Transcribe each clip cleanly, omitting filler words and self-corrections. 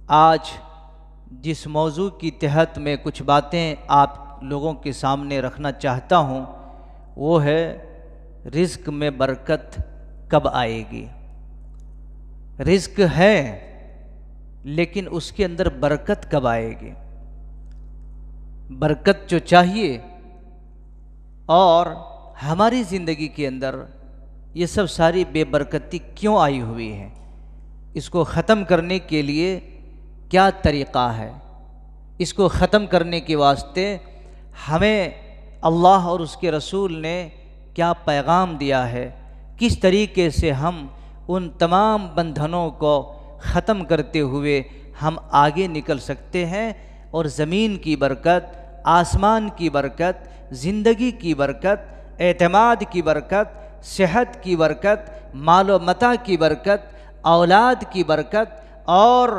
आज जिस मौजू की तहत में कुछ बातें आप लोगों के सामने रखना चाहता हूँ वो है रिज़्क में बरकत कब आएगी। रिज़्क है लेकिन उसके अंदर बरकत कब आएगी। बरकत जो चाहिए और हमारी ज़िंदगी के अंदर ये सब सारी बेबरकती क्यों आई हुई है, इसको ख़त्म करने के लिए क्या तरीक़ा है, इसको ख़त्म करने के वास्ते हमें अल्लाह और उसके रसूल ने क्या पैगाम दिया है, किस तरीके से हम उन तमाम बंधनों को ख़त्म करते हुए हम आगे निकल सकते हैं और ज़मीन की बरकत, आसमान की बरकत, ज़िंदगी की बरकत, एतमाद की बरकत, सेहत की बरकत, मालो मता की बरकत, औलाद की बरकत और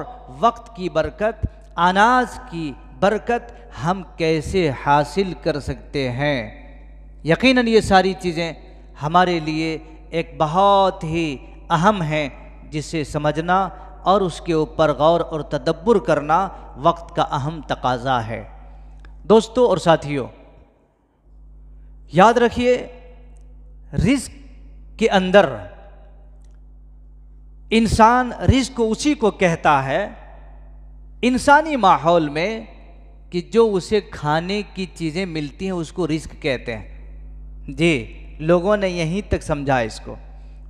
वक्त की बरकत, अनाज की बरकत हम कैसे हासिल कर सकते हैं। यकीनन ये सारी चीज़ें हमारे लिए एक बहुत ही अहम हैं जिसे समझना और उसके ऊपर गौर और तदब्बुर करना वक्त का अहम तकाज़ा है। दोस्तों और साथियों, याद रखिए रिज़्क के अंदर इंसान रिज़्क को उसी को कहता है इंसानी माहौल में कि जो उसे खाने की चीज़ें मिलती हैं उसको रिज़्क कहते हैं। जी, लोगों ने यहीं तक समझा इसको,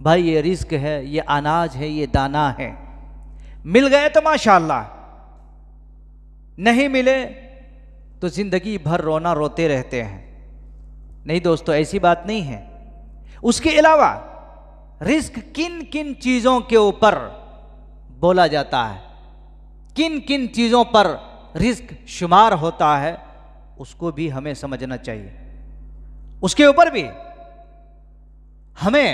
भाई ये रिज़्क है, ये अनाज है, ये दाना है, मिल गए तो माशाअल्लाह, नहीं मिले तो ज़िंदगी भर रोना रोते रहते हैं। नहीं दोस्तों, ऐसी बात नहीं है। उसके अलावा रिज़्क किन किन चीज़ों के ऊपर बोला जाता है, किन किन चीज़ों पर रिज़्क शुमार होता है, उसको भी हमें समझना चाहिए। उसके ऊपर भी हमें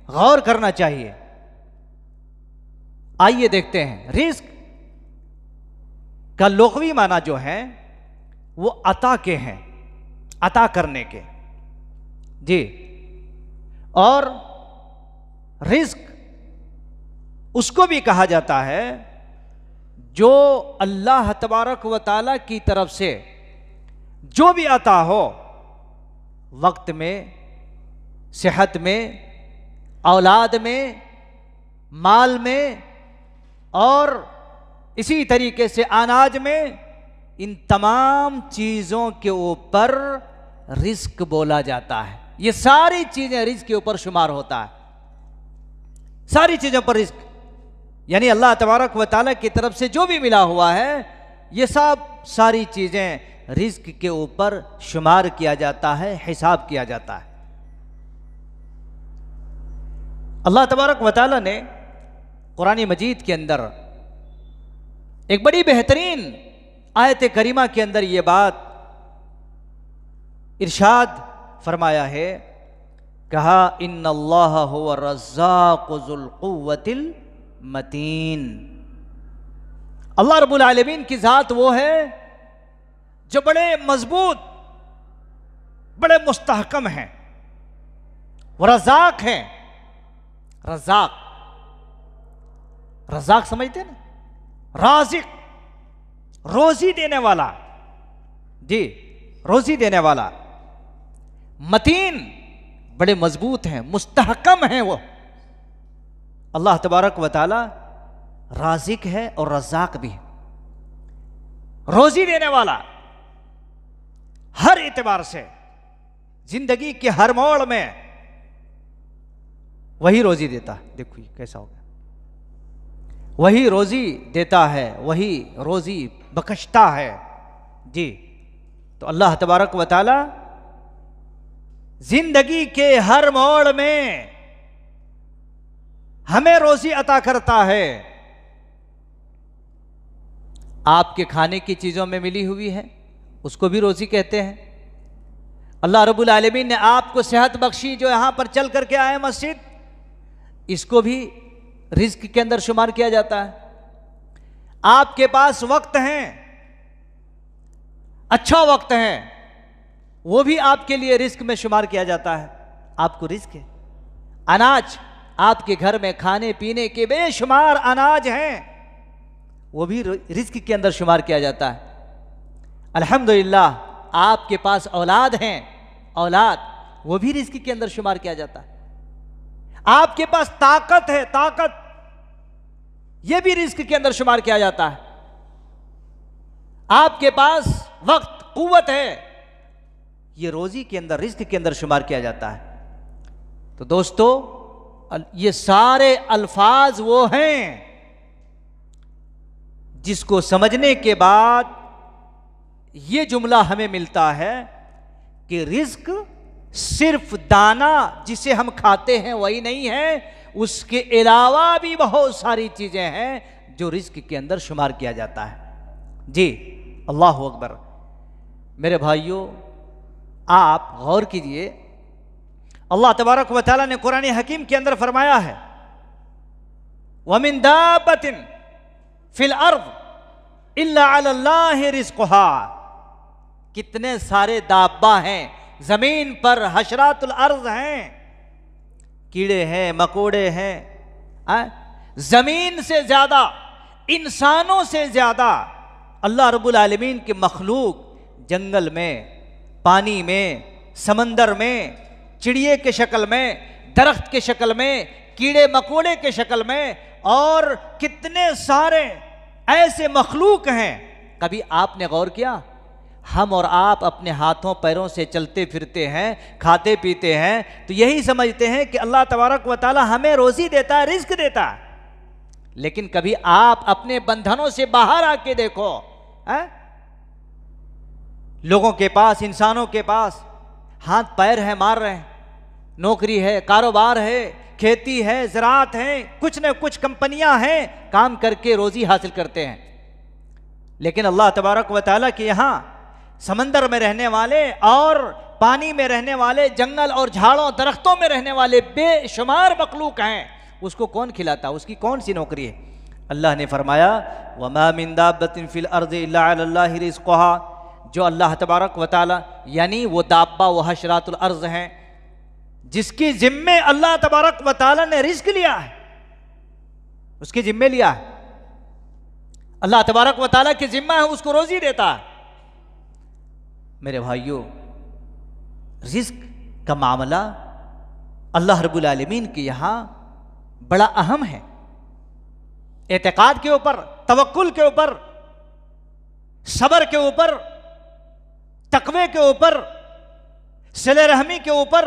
गौर करना चाहिए। आइए देखते हैं। रिज़्क का लुग़वी माना जो है वो अता के हैं, अता करने के। जी, और रिज़्क उसको भी कहा जाता है जो अल्लाह तबारक व तआला की तरफ से जो भी अता हो, वक्त में, सेहत में, औलाद में, माल में और इसी तरीके से अनाज में, इन तमाम चीज़ों के ऊपर रिज़्क बोला जाता है। ये सारी चीज़ें रिज़्क के ऊपर शुमार होता है, सारी चीज़ों पर रिज़्क, यानी अल्लाह तबारक व तआला की तरफ से जो भी मिला हुआ है ये सब सारी चीज़ें रिज़्क के ऊपर शुमार किया जाता है, हिसाब किया जाता है। अल्लाह तबारक व तआला ने कुरान मजीद के अंदर एक बड़ी बेहतरीन आयत करीमा के अंदर ये बात इरशाद फरमाया है, कहा इन्नल्लाह हुवा रज़्ज़ाक़ु ज़ुल क़ुव्वतिल मतीन। अल्लाह रब्बुल आलमीन की ज़ात वो है जो बड़े मजबूत, बड़े मुस्तहकम हैं, वो रज़्ज़ाक़ हैं। रज़्ज़ाक़, रज़्ज़ाक़ समझते हैं ना, राज़िक़, रोज़ी देने वाला। जी, रोज़ी देने वाला। मतीन, बड़े मजबूत हैं, मुस्तहकम हैं। वो अल्लाह तबारक व तआला राज़िक है और रज़्ज़ाक़ भी है, रोज़ी देने वाला। हर एतबार से जिंदगी के हर मोड़ में वही रोज़ी देता है। देखो ये कैसा हो गया, वही रोज़ी देता है, वही रोज़ी बख्शता है। जी, तो अल्लाह तबारक व तआला जिंदगी के हर मोड़ में हमें रोज़ी अता करता है। आपके खाने की चीज़ों में मिली हुई है, उसको भी रोज़ी कहते हैं। अल्लाह रब्बुल आलमीन ने आपको सेहत बख्शी, जो यहां पर चल करके आए मस्जिद, इसको भी रिज़्क के अंदर शुमार किया जाता है। आपके पास वक्त है, अच्छा वक्त है, वो भी आपके लिए रिज़्क में शुमार किया जाता है। आपको रिज़्क है। अनाज, आपके घर में खाने पीने के बेशुमार अनाज हैं, वो भी रिस्क के अंदर शुमार किया जाता है। अल्हम्दुलिल्लाह आपके पास औलाद हैं, औलाद वो भी रिस्क के अंदर शुमार किया जाता है। आपके पास ताकत है, ताकत ये भी रिस्क के अंदर शुमार किया जाता है। आपके पास वक्त, कुव्वत है, ये रोजी के अंदर, रिस्क के अंदर शुमार किया जाता है। तो दोस्तों ये सारे अल्फाज वो हैं जिसको समझने के बाद ये जुमला हमें मिलता है कि रिस्क सिर्फ दाना जिसे हम खाते हैं वही नहीं है, उसके अलावा भी बहुत सारी चीजें हैं जो रिस्क के अंदर शुमार किया जाता है। जी अल्लाह अकबर। मेरे भाइयों आप गौर कीजिए, अल्लाह तबारक व तआला ने कुरान हकीम के अंदर फरमाया है वमिन दाब्बतिन फिल अर्द इल्ला अलल्लाहि रिज़्क़ुहा। कितने सारे दाब्बा हैं जमीन पर, हशरातुल अर्ज हैं, कीड़े हैं, मकोड़े हैं। जमीन से ज्यादा, इंसानों से ज्यादा अल्लाह रब्बुल आलमीन के मखलूक जंगल में, पानी में, समंदर में, चिड़िए के शक्ल में, दरख्त के शक्ल में, कीड़े मकोड़े के शक्ल में, और कितने सारे ऐसे मखलूक हैं। कभी आपने गौर किया, हम और आप अपने हाथों पैरों से चलते फिरते हैं, खाते पीते हैं, तो यही समझते हैं कि अल्लाह तबारक व तआला हमें रोजी देता है, रिस्क देता है। लेकिन कभी आप अपने बंधनों से बाहर आके देखो, लोगों के पास, इंसानों के पास हाथ पैर है, मार रहे हैं, नौकरी है, कारोबार है, खेती है, ज़राअत है, कुछ न कुछ कंपनियां हैं, काम करके रोजी हासिल करते हैं। लेकिन अल्लाह तबारक व तआला के यहाँ समंदर में रहने वाले और पानी में रहने वाले, जंगल और झाड़ों दरख्तों में रहने वाले बेशुमार मखलूक हैं, उसको कौन खिलाता, उसकी कौन सी नौकरी है? अल्लाह ने फरमाया वमा मिन दाब्बतिन फिल अर्दि इल्ला अलल्लाहि रिज़्क़ुहा। जो अल्लाह तबारक व तआला, यानी वो दाब्बा, वो हशरातुल अर्ज हैं जिसकी जिम्मे अल्लाह तबारक व तआला ने रिस्क लिया है, उसके जिम्मे लिया है, अल्लाह तबारक व तआला की जिम्मा है, उसको रोजी देता है। मेरे भाइयों रिस्क का मामला अल्लाह रब्बुल आलमीन के यहाँ बड़ा अहम है। एतकाद के ऊपर, तवक्कुल के ऊपर, सब्र के ऊपर, तकवे के ऊपर, सिले रहमी के ऊपर,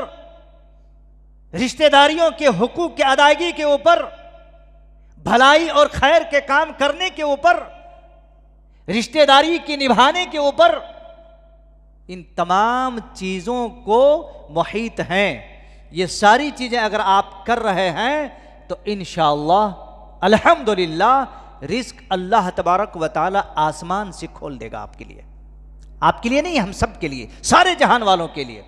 रिश्तेदारियों के हुकूक की अदायगी के ऊपर, भलाई और खैर के काम करने के ऊपर, रिश्तेदारी की निभाने के ऊपर, इन तमाम चीज़ों को मुहीत हैं। ये सारी चीज़ें अगर आप कर रहे हैं तो इंशाअल्लाह अल्हम्दुलिल्लाह रिस्क अल्लाह तबारक व तआला आसमान से खोल देगा आपके लिए, आपके लिए नहीं, हम सब के लिए, सारे जहान वालों के लिए।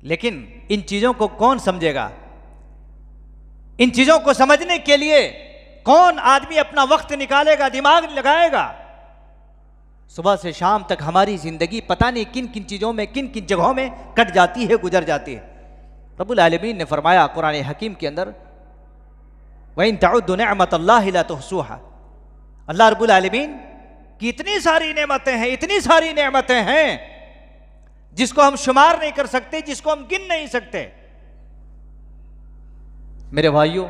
लेकिन इन चीज़ों को कौन समझेगा? इन चीज़ों को समझने के लिए कौन आदमी अपना वक्त निकालेगा, दिमाग लगाएगा? सुबह से शाम तक हमारी ज़िंदगी पता नहीं किन किन चीज़ों में, किन किन जगहों में कट जाती है, गुजर जाती है। रब्बुल आलमीन ने फरमाया कुरान हकीम के अंदर वइन तउद्दु निअमतल्लाहि ला तुहसूहा। अल्लाह रब्बुल आलमीन की इतनी सारी नेमतें हैं, इतनी सारी नेमतें हैं जिसको हम शुमार नहीं कर सकते, जिसको हम गिन नहीं सकते। मेरे भाइयों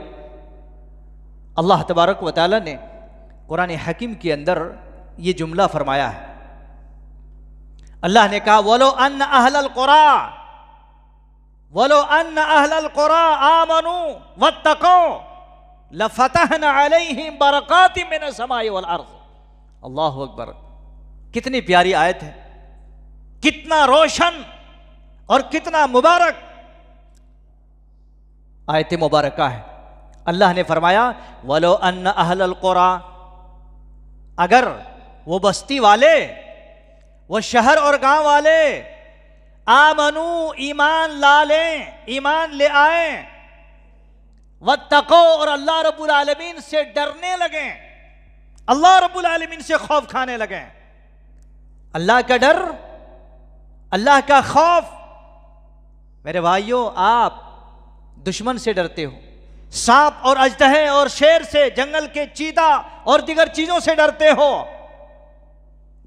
अल्लाह तबारक व तआला ने कुरान हकीम के अंदर ये जुमला फरमाया है। अल्लाह ने कहा वलो अन्न अहलल कुरा, वलो अन्न अहलल कुरा आमनू वत्तक़ू लफतहना अलैहिम बरकातिम मिनस समाई वल अर्ज़। अल्लाहु अकबर। कितनी प्यारी आयत है, कितना रोशन और कितना मुबारक आयत मुबारका है। अल्लाह ने फरमाया वलो अन्न अहलल कुरा, अगर वो बस्ती वाले, वो शहर और गांव वाले आमनू ईमान ला लें, ईमान ले आए, वत्तक़ू और अल्लाह रब्बुल आलमीन से डरने लगे, अल्लाह रब्बुल आलमीन से खौफ खाने लगे। अल्लाह का डर, अल्लाह का खौफ। मेरे भाइयों आप दुश्मन से डरते हो, सांप और अजदहे और शेर से, जंगल के चीता और दीगर चीजों से डरते हो,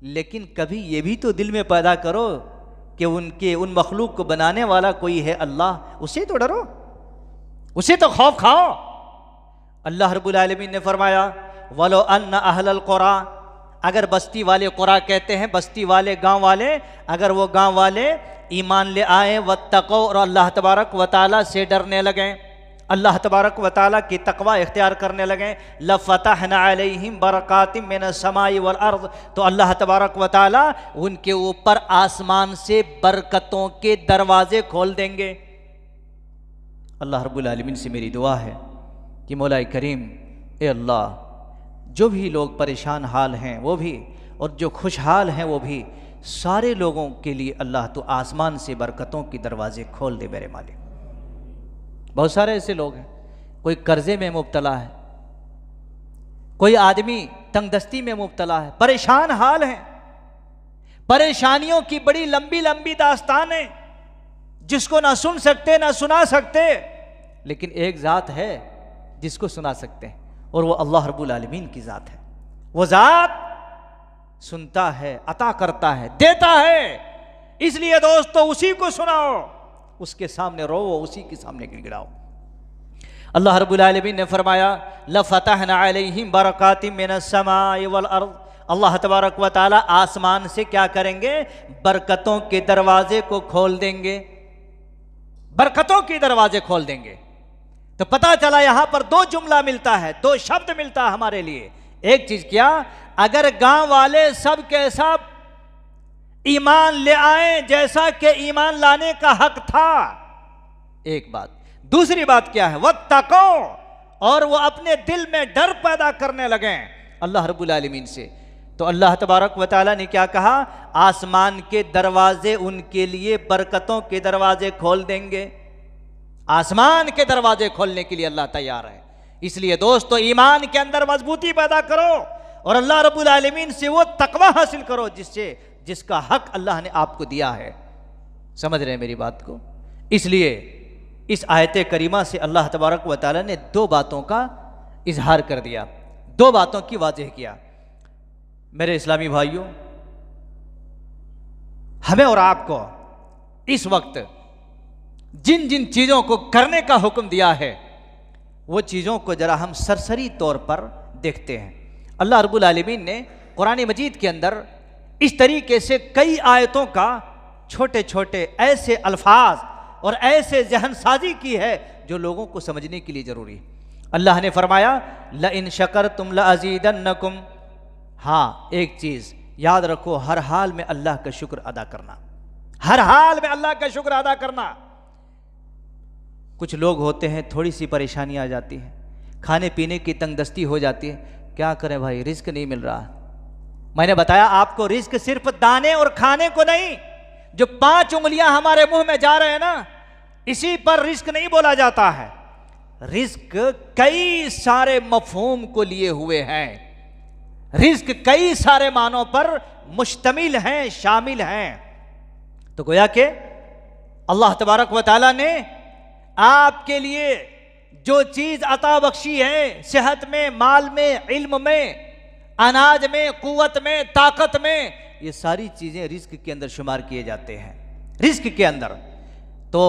लेकिन कभी ये भी तो दिल में पैदा करो कि उन मखलूक को बनाने वाला कोई है अल्लाह, उसे तो डरो, उसे तो खौफ खाओ। अल्लाह रब्बुल आलमीन ने फरमाया वलो अन्न अहलल क़ुरा, अगर बस्ती वाले क़ुरा कहते हैं बस्ती वाले, गांव वाले, अगर वो गांव वाले ईमान ले आए वत्तक़ौ, और अल्लाह तबारक व तआला से डरने लगें, अल्लाह तबारक व तआला की तकवा इख्तियार करने लगें, लफ़तहना अलैहिम बरकातिम मिनस समाई वल अर्ज़, तो अल्लाह तबारक व तआला उनके ऊपर आसमान से बरकतों के दरवाजे खोल देंगे। अल्लाह रब्बुल आलमीन से मेरी दुआ है कि मौला करीम, ए अल्लाह, जो भी लोग परेशान हाल हैं वो भी, और जो खुशहाल हैं वो भी, सारे लोगों के लिए अल्लाह तो आसमान से बरकतों के दरवाजे खोल दे मेरे मालिक। बहुत सारे ऐसे लोग हैं, कोई कर्जे में मुब्तला है, कोई आदमी तंगदस्ती में मुब्तला है, परेशान हाल है, परेशानियों की बड़ी लंबी लंबी दास्तान है जिसको ना सुन सकते ना सुना सकते, लेकिन एक ज़ात है जिसको सुना सकते हैं, और वो अल्लाह रब्बुल आलमीन की ज़ात है। वो ज़ात सुनता है, अता करता है, देता है, इसलिए दोस्तों उसी को सुनाओ, उसके सामने रो, उसी के सामने गिड़गिड़ाओ। अल्लाह रब्बुल आलमीन ने फरमाया लफ़तहना अलैहिम बरकातिम मिनस समाई वल अर्ज़, अल्लाह तबारक व तआला आसमान से क्या करेंगे, बरकतों के दरवाजे को खोल देंगे, बरकतों के दरवाजे खोल देंगे। तो पता चला यहां पर दो जुमला मिलता है, दो शब्द मिलता है हमारे लिए। एक चीज क्या, अगर गांव वाले सब के सब ईमान ले आए जैसा कि ईमान लाने का हक था, एक बात। दूसरी बात क्या है, वत्तक़ौ, और वो अपने दिल में डर पैदा करने लगे अल्लाह रब्बुल आलमीन से। तो अल्लाह तबारक व तआला ने क्या कहा, आसमान के दरवाजे उनके लिए बरकतों के दरवाजे खोल देंगे। आसमान के दरवाजे खोलने के लिए अल्लाह तैयार है। इसलिए दोस्तों ईमान के अंदर मजबूती पैदा करो और अल्लाह रब्बुल आलमीन से वो तकवा हासिल करो जिसका हक अल्लाह ने आपको दिया है। समझ रहे हैं मेरी बात को? इसलिए इस आयत करीमा से अल्लाह तबारक व तआला ने दो बातों का इजहार कर दिया, दो बातों की वाज़ेह किया। मेरे इस्लामी भाइयों, हमें और आपको इस वक्त जिन जिन चीज़ों को करने का हुक्म दिया है वो चीज़ों को ज़रा हम सरसरी तौर पर देखते हैं। अल्लाह रब्बुल आलमीन ने कुरान मजीद के अंदर इस तरीके से कई आयतों का छोटे छोटे ऐसे अल्फाज और ऐसे जहन साजी की है जो लोगों को समझने के लिए ज़रूरी है। अल्लाह ने फरमाया लइन शकरतुम लअज़ीदन्नकुम, हाँ एक चीज़ याद रखो, हर हाल में अल्लाह का शुक्र अदा करना, हर हाल में अल्लाह का शुक्र अदा करना। कुछ लोग होते हैं थोड़ी सी परेशानी आ जाती है, खाने पीने की तंगदस्ती हो जाती है, क्या करें भाई, रिस्क नहीं मिल रहा। मैंने बताया आपको रिस्क सिर्फ दाने और खाने को नहीं, जो 5 उंगलियां हमारे मुंह में जा रहे हैं ना, इसी पर रिस्क नहीं बोला जाता है। रिस्क कई सारे मफहूम को लिए हुए हैं, रिस्क कई सारे मानों पर मुश्तमिल हैं, शामिल हैं। तो गोया के अल्लाह तबारक व तआला ने आपके लिए जो चीज अता बख्शी है, सेहत में, माल में, इल्म में, अनाज में, कुव्वत में, ताकत में, ये सारी चीजें रिस्क के अंदर शुमार किए जाते हैं, रिस्क के अंदर। तो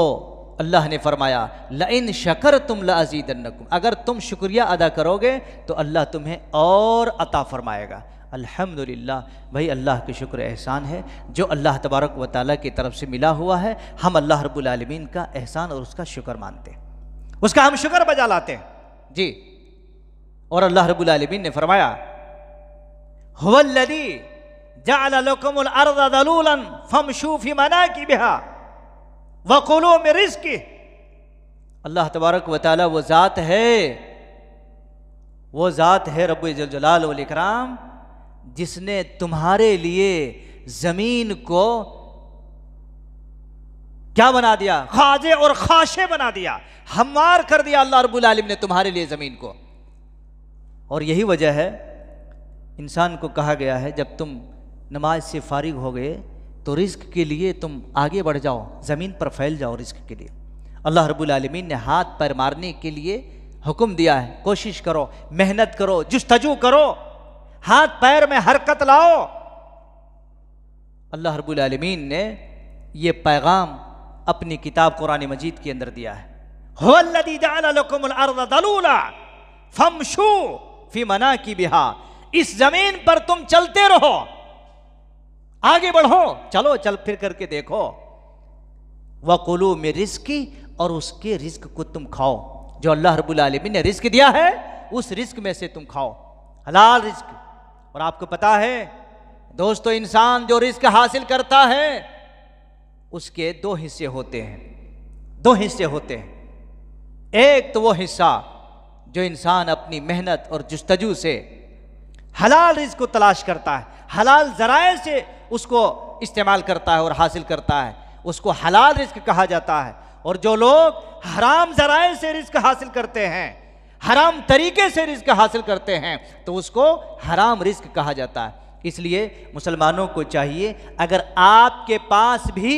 अल्लाह ने फरमाया लइन शकरतुम लअज़ीदन्नकुम, अगर तुम शुक्रिया अदा करोगे तो अल्लाह तुम्हें और अता फरमाएगा। अल्हम्दुलिल्लाह, भाई अल्लाह के शुक्र एहसान है जो अल्लाह तबारक व तआला की तरफ से मिला हुआ है। हम अल्लाह रब्बुल आलमीन का एहसान और उसका शुक्र मानते हैं, उसका हम शुक्र बजा लाते हैं जी। और अल्लाह रब्बुल आलमीन ने फरमाया हुवल्लज़ी जअल लकुमुल अर्ज़ ज़लूलन फमशू फी मनाकिबिहा वकुलू मिन रिज़्क़िही। अल्लाह तबारक व तआला वो ज़ात है रब्बुल जलाल वल इकराम जिसने तुम्हारे लिए जमीन को क्या बना दिया, खाजे और खाशे बना दिया, हमवार कर दिया अल्लाह रब्बुल आलमीन ने तुम्हारे लिए जमीन को। और यही वजह है इंसान को कहा गया है जब तुम नमाज से फारिग हो गए तो रिस्क के लिए तुम आगे बढ़ जाओ, ज़मीन पर फैल जाओ रिस्क के लिए। अल्लाह रब्बुल आलमीन ने हाथ पैर मारने के लिए हुक्म दिया है, कोशिश करो, मेहनत करो, जुस्तजू करो, हाथ पैर में हरकत लाओ। अल्लाह रब्बुल आलमीन ने ये पैगाम अपनी किताब कुरान मजीद के अंदर दिया है। हुवल्लज़ी जअल लकुमुल अर्ज़ दलूला फमशू फी मनाकिबिहा, इस जमीन पर तुम चलते रहो, आगे बढ़ो, चलो, चल फिर करके देखो। वकुलू मिन रिज़्क़ी, और उसके रिस्क को तुम खाओ, जो अल्लाह रब्बुल आलमीन ने रिस्क दिया है उस रिस्क में से तुम खाओ, हलाल रिस्क। और आपको पता है दोस्तों, इंसान जो रिस्क हासिल करता है उसके दो हिस्से होते हैं, दो हिस्से होते हैं। एक तो वो हिस्सा जो इंसान अपनी मेहनत और जुस्तजू से हलाल रिस्क को तलाश करता है, हलाल ज़राए से उसको इस्तेमाल करता है और हासिल करता है, उसको हलाल रिस्क कहा जाता है। और जो लोग हराम ज़राए से रिस्क हासिल करते हैं, हराम तरीके से रिस्क हासिल करते हैं, तो उसको हराम रिस्क कहा जाता है। इसलिए मुसलमानों को चाहिए, अगर आपके पास भी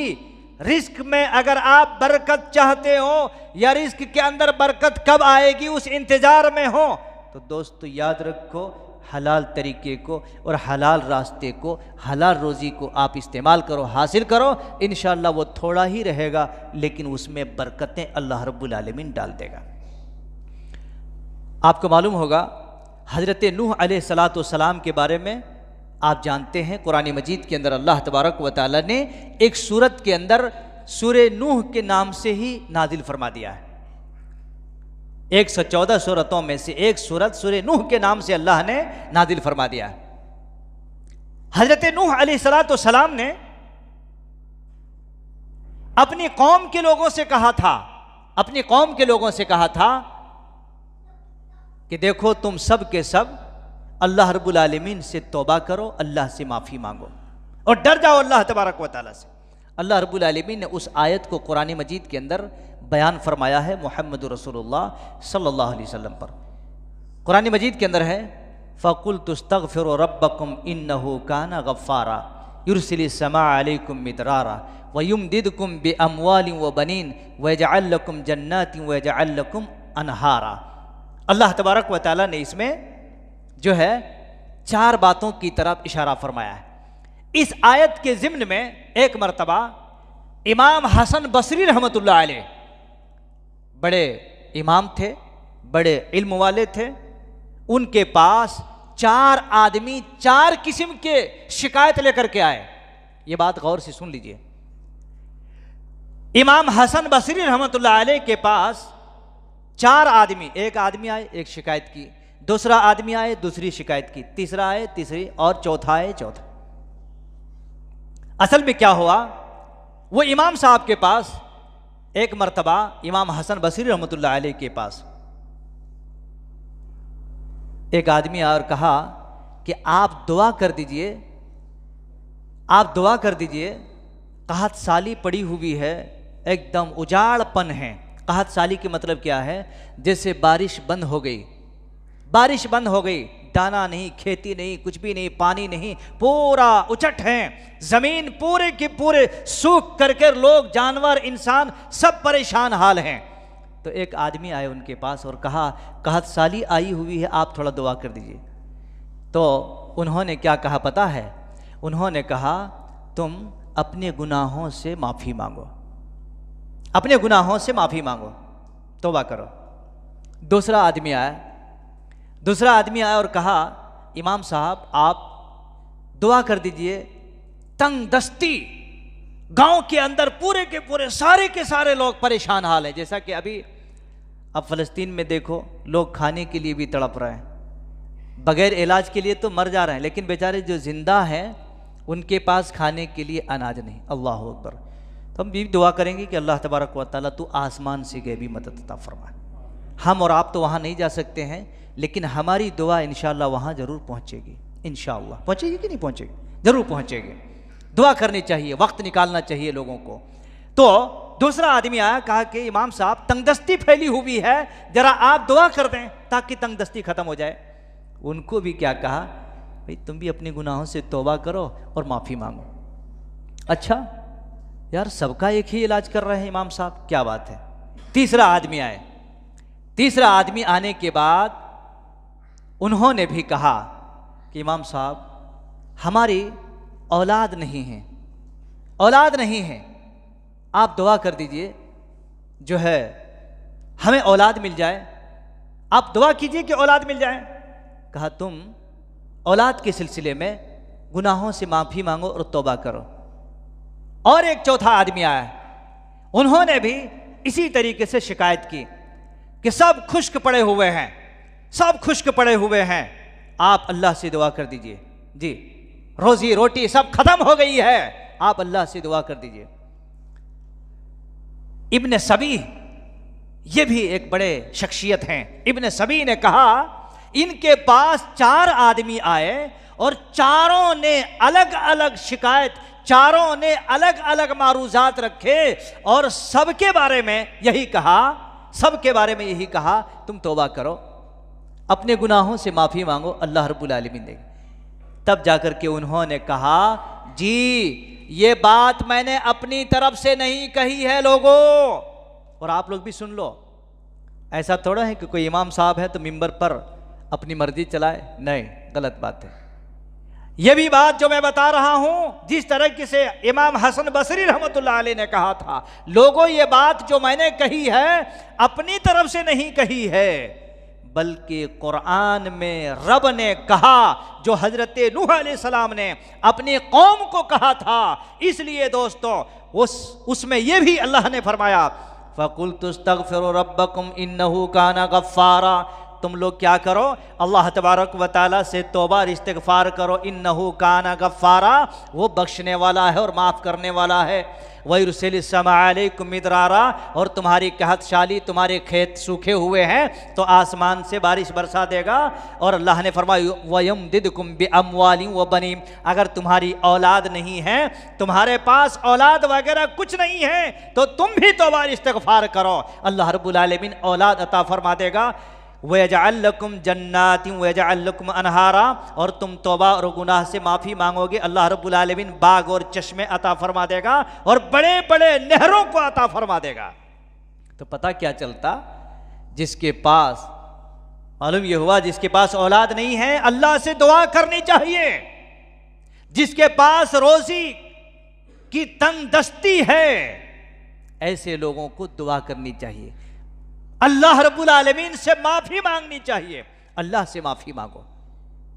रिस्क में अगर आप बरकत चाहते हो या रिस्क के अंदर बरकत कब आएगी उस इंतजार में हो, तो दोस्तों याद रखो, हलाल तरीके को और हलाल रास्ते को, हलाल रोज़ी को आप इस्तेमाल करो, हासिल करो। इंशाअल्लाह वो थोड़ा ही रहेगा लेकिन उसमें बरकतें अल्लाह रब्बुल आलमीन डाल देगा। आपको मालूम होगा हज़रत नूह अलैहिस्सलाम के बारे में आप जानते हैं, कुरान मजीद के अंदर अल्लाह तबारक व तआला ने एक सूरत के अंदर सूरे नूह के नाम से ही नाजिल फरमा दिया है। 114 सूरतों में से एक सूरत सूरे नूह के नाम से अल्लाह ने नाजिल फरमा दिया है। हजरत नूह अलैहिस्सलाम ने अपनी कौम के लोगों से कहा था, अपनी कौम के लोगों से कहा था कि देखो तुम सब के सब अल्लाह रब्बुल आलमीन से तौबा करो, अल्लाह से माफ़ी मांगो और डर जाओ अल्लाह तबारक व तआला से। अल्लाह रब्बुल आलमीन ने उस आयत को कुरान मजीद के अंदर बयान फरमाया है मुहम्मद रसूलुल्लाह सल्लल्लाहु अलैहि वसल्लम पर। कुरान मजीद के अंदर है, फ़कुल तुस्तग़फिरु रब्बकुम इन्नहु काना गफ़्फ़ारा युरसिलिस समा अलैकुम मिदरारा व युमदिदकुम बि अमवालिन व बनीन व यजअल लकुम जन्नातिन व यजअल लकुम अनहारा। अल्लाह तबारक व तआला ने इसमें जो है 4 बातों की तरफ इशारा फरमाया है। इस आयत के ज़िम्न में एक मरतबा इमाम हसन बसरी रहमतुल्लाह अलैह, बड़े इमाम थे, बड़े इल्म वाले थे, उनके पास 4 आदमी 4 किस्म के शिकायत लेकर के आए। ये बात गौर से सुन लीजिए। इमाम हसन बसरी रहमतुल्लाह अलैह के पास 4 आदमी, एक आदमी आए एक शिकायत की, दूसरा आदमी आए दूसरी शिकायत की, तीसरा आए तीसरी और चौथा आए चौथा। असल में क्या हुआ, वो इमाम साहब के पास एक मर्तबा इमाम हसन बसरी रहमतुल्लाह अलैह के पास एक आदमी आया और कहा कि आप दुआ कर दीजिए, आप दुआ कर दीजिए, कहत साली पड़ी हुई है, एकदम उजाड़पन है। कहत साली के मतलब क्या है, जैसे बारिश बंद हो गई, बारिश बंद हो गई, दाना नहीं, खेती नहीं, कुछ भी नहीं, पानी नहीं, पूरा उचट है, जमीन पूरे के पूरे सूख करके लोग, जानवर, इंसान सब परेशान हाल हैं। तो एक आदमी आए उनके पास और कहा कहत साली आई हुई है, आप थोड़ा दुआ कर दीजिए। तो उन्होंने क्या कहा पता है, उन्होंने कहा तुम अपने गुनाहों से माफ़ी मांगो, अपने गुनाहों से माफ़ी मांगो, तौबा करो। दूसरा आदमी आया और कहा इमाम साहब आप दुआ कर दीजिए, तंग दस्ती, गांव के अंदर पूरे के पूरे सारे के सारे लोग परेशान हाल हैं। जैसा कि अभी अब फ़लस्तीन में देखो, लोग खाने के लिए भी तड़प रहे हैं, बगैर इलाज के लिए तो मर जा रहे हैं, लेकिन बेचारे जो जिंदा हैं उनके पास खाने के लिए अनाज नहीं। अल्लाह अकबर। तो हम भी दुआ करेंगे कि अल्लाह तबारक व तआला तू आसमान से गैबी मदद अता फरमाए। हम और आप तो वहाँ नहीं जा सकते हैं, लेकिन हमारी दुआ इंशाअल्लाह वहाँ ज़रूर पहुँचेगी, इंशाअल्लाह। पहुँचेगी कि नहीं पहुँचेगी? ज़रूर पहुँचेगी। दुआ करनी चाहिए, वक्त निकालना चाहिए लोगों को। तो दूसरा आदमी आया, कहा कि इमाम साहब तंगदस्ती फैली हुई है, ज़रा आप दुआ कर दें ताकि तंगदस्ती ख़त्म हो जाए। उनको भी क्या कहा, भाई तुम भी अपने गुनाहों से तौबा करो और माफ़ी मांगो। अच्छा यार, सबका एक ही इलाज कर रहे हैं इमाम साहब, क्या बात है। तीसरा आदमी आए, तीसरा आदमी आने के बाद उन्होंने भी कहा कि इमाम साहब, हमारी औलाद नहीं है, औलाद नहीं है, आप दुआ कर दीजिए जो है हमें औलाद मिल जाए, आप दुआ कीजिए कि औलाद मिल जाए। कहा तुम औलाद के सिलसिले में गुनाहों से माफ़ी मांगो और तौबा करो। और एक चौथा आदमी आया, उन्होंने भी इसी तरीके से शिकायत की कि सब खुश्क पड़े हुए हैं, सब खुश्क पड़े हुए हैं, आप अल्लाह से दुआ कर दीजिए, जी रोजी रोटी सब खत्म हो गई है, आप अल्लाह से दुआ कर दीजिए। इब्न सबी, ये भी एक बड़े शख्सियत हैं। इब्न सबी ने कहा इनके पास 4 आदमी आए और चारों ने अलग अलग शिकायत, चारों ने अलग अलग मारूजात रखे और सबके बारे में यही कहा, सबके बारे में यही कहा तुम तौबा करो, अपने गुनाहों से माफ़ी मांगो, अल्लाह रब्बुल आलमीन देगा। तब जाकर के उन्होंने कहा जी ये बात मैंने अपनी तरफ से नहीं कही है लोगों, और आप लोग भी सुन लो, ऐसा थोड़ा है कि कोई इमाम साहब है तो मिंबर पर अपनी मर्जी चलाए, नहीं, गलत बात है। यह भी बात जो मैं बता रहा हूं, जिस तरह से इमाम हसन बसरी रहमतुल्लाह अलैह ने कहा था, लोगों ये बात जो मैंने कही है अपनी तरफ से नहीं कही है, बल्कि कुरान में रब ने कहा जो हजरत नूह अलैहिस्सलाम ने अपनी कौम को कहा था। इसलिए दोस्तों उसमें यह भी अल्लाह ने फरमाया फ़कुल्तुस्तग़फ़िरू रब्बकुम इन्नहु काना गफ़्फ़ारा, तुम लोग क्या करो, अल्लाह तबारक व तआला से तौबा और इस्तिग़फ़ार करो, इन्नहु काना गफ़्फ़ारा, वो बख्शने वाला है और माफ़ करने वाला है। वयुरसिलिस समा अलैकुम मिदरारा, और तुम्हारी कहतशाली, तुम्हारे खेत सूखे हुए हैं तो आसमान से बारिश बरसा देगा। और अल्लाह ने फरमाया वयमदिदकुम बिअमवालिन व बनीन, अगर तुम्हारी औलाद नहीं है, तुम्हारे पास औलाद वगैरह कुछ नहीं है तो तुम भी तौबा इस्तिग़फ़ार करो, अल्लाह रब्बुल आलमीन औलाद अता फरमा देगा। वयजअल लकुम जन्नातिन वयजअल लकुम अनहारा, और तुम तौबा और गुनाह से माफ़ी मांगोगे, अल्लाह रब्बुल आलमीन बाग और चश्मे अता फरमा देगा और बड़े बड़े नहरों को अता फरमा देगा। तो पता क्या चलता, जिसके पास मालूम यह हुआ, जिसके पास औलाद नहीं है अल्लाह से दुआ करनी चाहिए, जिसके पास रोजी की तंगदस्ती है ऐसे लोगों को दुआ करनी चाहिए, अल्लाह रब्बुल आलमीन से माफी मांगनी चाहिए, अल्लाह से माफी मांगो,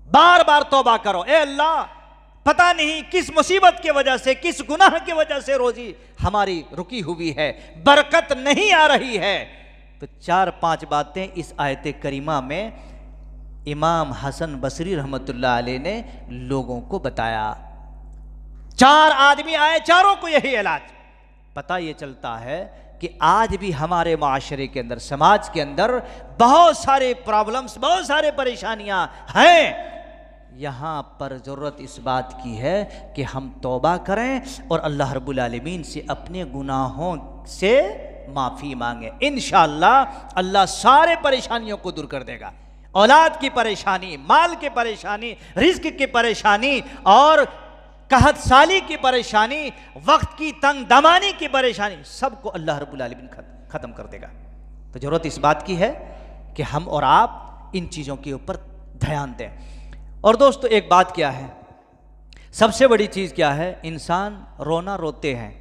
बार बार तौबा करो, ए अल्लाह पता नहीं किस मुसीबत की वजह से, किस गुनाह की वजह से रोजी हमारी रुकी हुई है, बरकत नहीं आ रही है। तो 4-5 बातें इस आयत करीमा में इमाम हसन बसरी रहमतुल्लाह अलैह ने लोगों को बताया। 4 आदमी आए, चारों को यही इलाज। पता ये चलता है कि आज भी हमारे माशरे के अंदर, समाज के अंदर बहुत सारे प्रॉब्लम्स, बहुत सारे परेशानियां हैं। यहां पर जरूरत इस बात की है कि हम तौबा करें और अल्लाह रब्बुल आलमीन से अपने गुनाहों से माफ़ी मांगे। इंशाअल्लाह अल्लाह सारे परेशानियों को दूर कर देगा। औलाद की परेशानी, माल की परेशानी, रिज्क की परेशानी और कहत साली की परेशानी, वक्त की तंग दमानी की परेशानी, सबको अल्लाह रब्बुल आलमीन ख़त्म कर देगा। तो ज़रूरत इस बात की है कि हम और आप इन चीज़ों के ऊपर ध्यान दें। और दोस्तों एक बात क्या है, सबसे बड़ी चीज़ क्या है, इंसान रोना रोते हैं,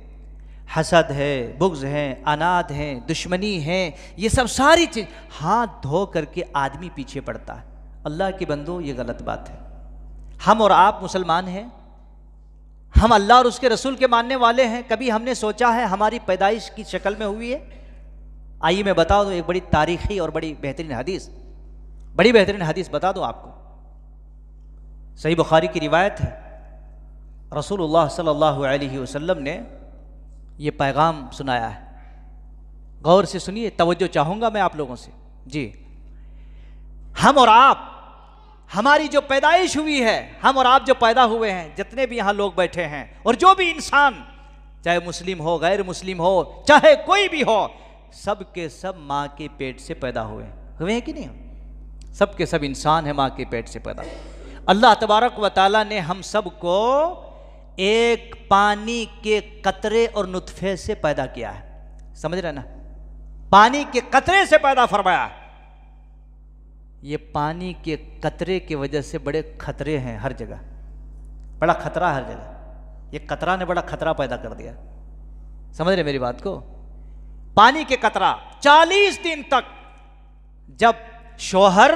हसद है, बुग़्ज़ है, अनाद है, दुश्मनी है, ये सब सारी चीज़ हाथ धो करके आदमी पीछे पड़ता है। अल्लाह के बंदो ये गलत बात है। हम और आप मुसलमान हैं, हम अल्लाह और उसके रसूल के मानने वाले हैं। कभी हमने सोचा है हमारी पैदाइश की शक्ल में हुई है? आइए मैं बता दूं एक बड़ी तारीखी और बड़ी बेहतरीन हदीस, बड़ी बेहतरीन हदीस बता दूं आपको। सही बुखारी की रिवायत है, रसूलुल्लाह सल्लल्लाहु अलैहि वसल्लम ने ये पैगाम सुनाया है। गौर से सुनिए, तवज्जो चाहूँगा मैं आप लोगों से। जी, हम और आप, हमारी जो पैदाइश हुई है, हम और आप जो पैदा हुए हैं, जितने भी यहाँ लोग बैठे हैं और जो भी इंसान, चाहे मुस्लिम हो, गैर मुस्लिम हो, चाहे कोई भी हो, सब के सब माँ के पेट से पैदा हुए हैं कि नहीं? सब के सब इंसान है माँ के पेट से पैदा। अल्लाह तबारक व तआला ने हम सब को एक पानी के कतरे और नुतफे से पैदा किया है। समझ रहे ना? पानी के कतरे से पैदा फरमाया। ये पानी के कतरे की वजह से बड़े खतरे हैं हर जगह, बड़ा खतरा हर जगह। ये कतरा ने बड़ा खतरा पैदा कर दिया, समझ रहे मेरी बात को। पानी के कतरा 40 दिन तक जब शौहर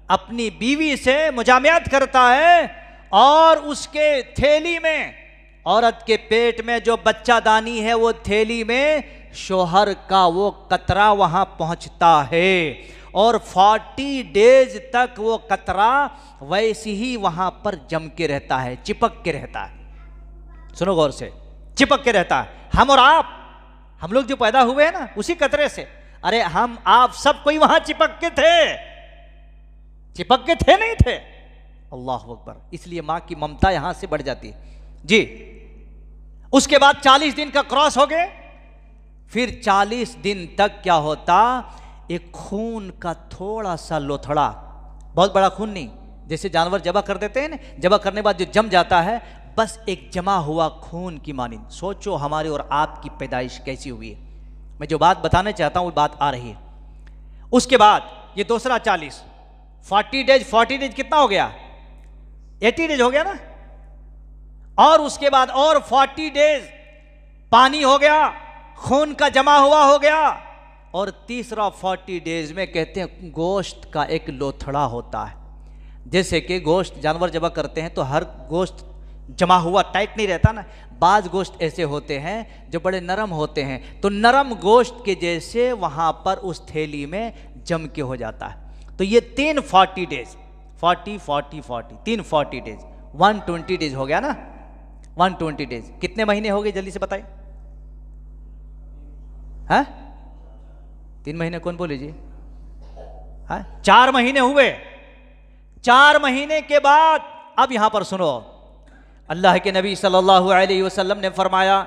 अपनी बीवी से मुजामियात करता है और उसके थैली में, औरत के पेट में जो बच्चादानी है वो थैली में शौहर का वो कतरा वहां पहुंचता है और 40 डेज तक वो कतरा वैसे ही वहां पर जम के रहता है, चिपक के रहता है। सुनो गौर से, चिपक के रहता है। हम और आप, हम लोग जो पैदा हुए हैं ना उसी कतरे से, अरे हम आप सब कोई वहां चिपक के थे, चिपक के थे नहीं थे। अल्लाह अकबर। इसलिए मां की ममता यहां से बढ़ जाती है जी। उसके बाद 40 दिन का क्रॉस हो गए, फिर 40 दिन तक क्या होता, एक खून का थोड़ा सा लोथड़ा, बहुत बड़ा खून नहीं, जैसे जानवर जबा कर देते हैं ना, जबा करने बाद जो जम जाता है, बस एक जमा हुआ खून की मानिंद। सोचो हमारी और आपकी पैदाइश कैसी हुई है। मैं जो बात बताना चाहता हूं वो बात आ रही है। उसके बाद ये दूसरा 40 डेज कितना हो गया, 80 डेज हो गया ना। और उसके बाद और 40 डेज पानी हो गया, खून का जमा हुआ हो गया। और तीसरा 40 डेज में कहते हैं गोश्त का एक लोथड़ा होता है। जैसे कि गोश्त जानवर जबा करते हैं तो हर गोश्त जमा हुआ टाइट नहीं रहता ना, बाज गोश्त ऐसे होते हैं जो बड़े नरम होते हैं, तो नरम गोश्त के जैसे वहां पर उस थैली में जम के हो जाता है। तो ये 3 40 डेज, 3 40 डेज, 120 डेज हो गया ना। 120 डेज कितने महीने हो गए जल्दी से बताइए। हाँ 3 महीने कौन बोले जी? हाँ 4 महीने हुए। 4 महीने के बाद अब यहां पर सुनो, अल्लाह के नबी सल्लल्लाहु अलैहि वसल्लम ने फरमाया,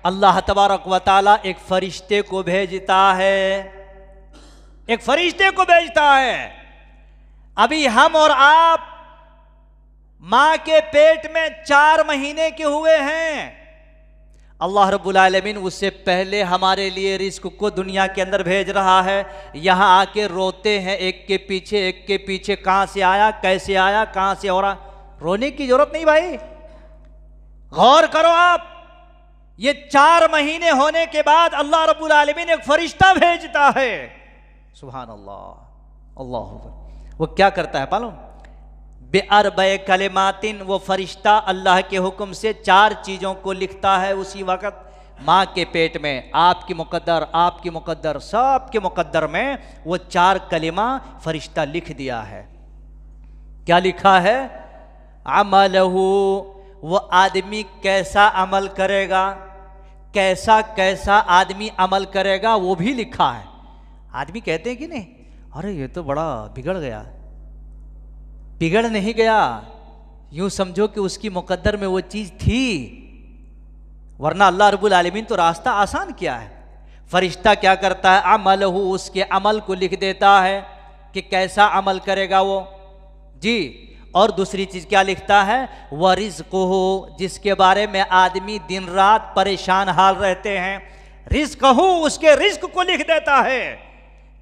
अल्लाह तबारक व तआला एक फरिश्ते को भेजता है, एक फरिश्ते को भेजता है। अभी हम और आप मां के पेट में 4 महीने के हुए हैं। अल्लाह रब्बुल आलमीन उससे पहले हमारे लिए रिस्क को दुनिया के अंदर भेज रहा है। यहां आके रोते हैं एक के पीछे, कहां से आया, कैसे आया, कहां से हो रहा। रोने की जरूरत नहीं भाई, गौर करो आप। ये 4 महीने होने के बाद अल्लाह रब्बुल आलमीन एक फरिश्ता भेजता है। सुभान अल्लाह, अल्लाह अकबर। वो क्या करता है मालूम? बेअरबए कलिमातिन, वो फरिश्ता अल्लाह के हुक्म से 4 चीज़ों को लिखता है उसी वक़्त। माँ के पेट में आपकी मुकद्दर, आपकी मुकद्दर, सब के मुकद्दर में वो 4 कलिमा फरिश्ता लिख दिया है। क्या लिखा है? अमलहू, वो आदमी कैसा अमल करेगा, कैसा कैसा आदमी अमल करेगा वो भी लिखा है। आदमी कहते हैं कि नहीं, अरे ये तो बड़ा बिगड़ गया। बिगड़ नहीं गया, यूं समझो कि उसकी मुकद्दर में वो चीज थी, वरना अल्लाह रब्बुल आलमीन तो रास्ता आसान किया है। फरिश्ता क्या करता है? अमलहू, उसके अमल को लिख देता है कि कैसा अमल करेगा वो जी। और दूसरी चीज क्या लिखता है? व रिज़्क़ुहु, जिसके बारे में आदमी दिन रात परेशान हाल रहते हैं। रिज़्क़ुहु, उसके रिज़्क़ को लिख देता है,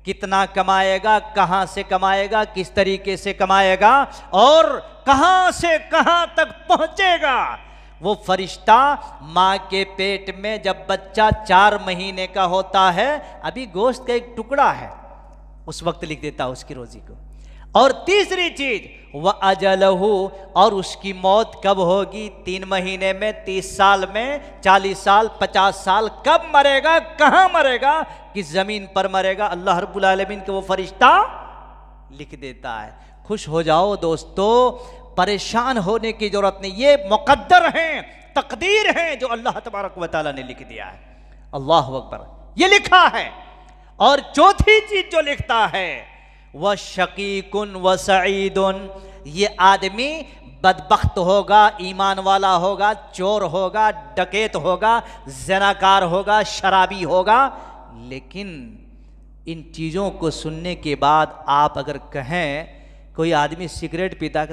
कितना कमाएगा, कहां से कमाएगा, किस तरीके से कमाएगा और कहां से कहां तक पहुंचेगा। वो फरिश्ता मां के पेट में जब बच्चा 4 महीने का होता है, अभी गोश्त का एक टुकड़ा है, उस वक्त लिख देता है उसकी रोजी को। और तीसरी चीज वह अजलहू, और उसकी मौत कब होगी, 3 महीने में, 30 साल में, 40 साल, 50 साल, कब मरेगा, कहां मरेगा, किस जमीन पर मरेगा, अल्लाह रब्बुल आलमीन के वो फरिश्ता लिख देता है। खुश हो जाओ दोस्तों, परेशान होने की जरूरत नहीं। ये मुकद्दर हैं, तकदीर हैं जो अल्लाह तबारक व तआला ने लिख दिया है। अल्लाह अकबर, ये लिखा है। और चौथी चीज जो लिखता है वह शकीकुन व सईदुन, ये आदमी बदबख्त होगा, ईमान वाला होगा, चोर होगा, डकैत होगा, ज़नाकार होगा, शराबी होगा। लेकिन इन चीज़ों को सुनने के बाद आप अगर कहें, कोई आदमी सिगरेट पीता,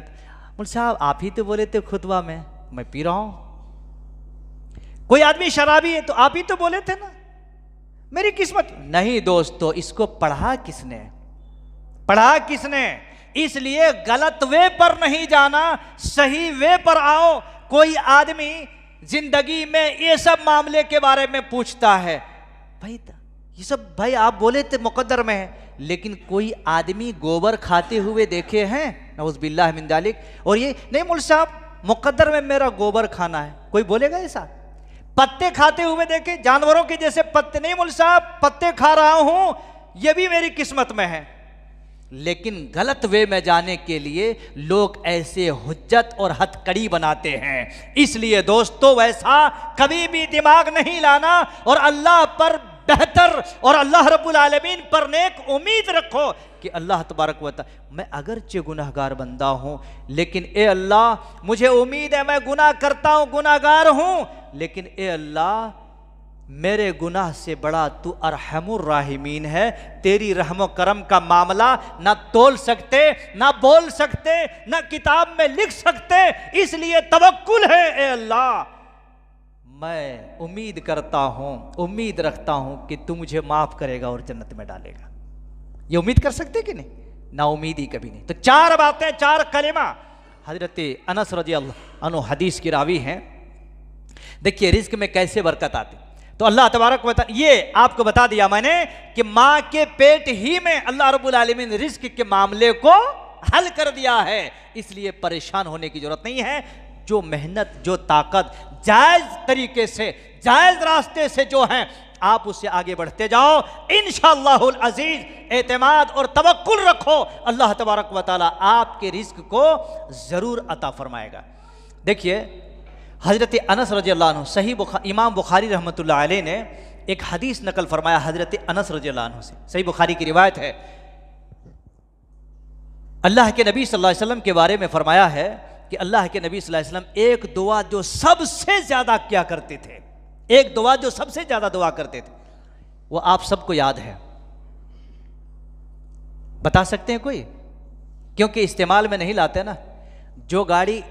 मुझे साहब आप ही तो बोले थे खुतबा में, मैं पी रहा हूं। कोई आदमी शराबी है तो आप ही तो बोले थे ना, मेरी किस्मत नहीं। दोस्तों, इसको पढ़ा किसने? पढ़ा किसने? इसलिए गलत वे पर नहीं जाना, सही वे पर आओ। कोई आदमी जिंदगी में ये सब मामले के बारे में पूछता है, भाई ये सब भाई आप बोले थे मुकद्दर में है, लेकिन कोई आदमी गोबर खाते हुए देखे हैं? नऊज़ुबिल्लाह मिन ज़ालिक। और ये नहीं मौलवी साहब मुकद्दर में मेरा गोबर खाना है, कोई बोलेगा ऐसा? पत्ते खाते हुए देखे, जानवरों के जैसे पत्ते, नहीं मौलवी साहब पत्ते खा रहा हूं, ये भी मेरी किस्मत में है। लेकिन गलत वे में जाने के लिए लोग ऐसे हुज्जत और हथकड़ी बनाते हैं। इसलिए दोस्तों वैसा कभी भी दिमाग नहीं लाना, और अल्लाह पर बेहतर और अल्लाह रब्बुल आलमीन पर नेक उम्मीद रखो कि अल्लाह तबारक व तआला, मैं अगरचे गुनहगार बंदा हूं, लेकिन ए अल्लाह मुझे उम्मीद है, मैं गुनाह करता हूं, गुनाहगार हूं, लेकिन ए अल्लाह मेरे गुनाह से बड़ा तू अरहमुर राहिमीन है। तेरी रहमो करम का मामला ना तोल सकते, ना बोल सकते, ना किताब में लिख सकते, इसलिए तवक्कुल है ए अल्लाह, मैं उम्मीद करता हूं, उम्मीद रखता हूं कि तू मुझे माफ करेगा और जन्नत में डालेगा। ये उम्मीद कर सकते कि नहीं? ना उम्मीद ही कभी नहीं। तो चार बातें, चार कलिमा हजरत अनस रजी अल्लाह अन्हु हदीस की रावी हैं। देखिए रिज्क में कैसे बरकत आती। तो अल्लाह तबारक व तआला, ये आपको बता दिया मैंने कि माँ के पेट ही में अल्लाह रब्बुल आलमीन रिज्क के मामले को हल कर दिया है, इसलिए परेशान होने की जरूरत नहीं है। जो मेहनत, जो ताकत जायज तरीके से, जायज रास्ते से जो है, आप उससे आगे बढ़ते जाओ। इंशाअल्लाहुल अजीज एतमाद और तवक्कुल रखो, अल्लाह तबारक व तआला आपके रिज्क को जरूर अता फरमाएगा। देखिए हजरत अनस रज़ी अल्लाह अन्हु, सही इमाम बुखारी रहमतुल्लाह अलैह ने एक हदीस नकल फरमाया हजरत अनस रज़ी अल्लाह अन्हु से, सही बुखारी की रिवायत है। अल्लाह के नबी सल्लल्लाहु अलैहि वसल्लम के बारे में फरमाया है कि अल्लाह के नबी सल्लल्लाहु अलैहि वसल्लम एक दुआ जो सबसे ज्यादा किया करते थे, एक दुआ जो सबसे ज्यादा दुआ करते थे, वो आप सबको याद है, बता सकते हैं कोई? क्योंकि इस्तेमाल में नहीं लाते ना। जो गाड़ी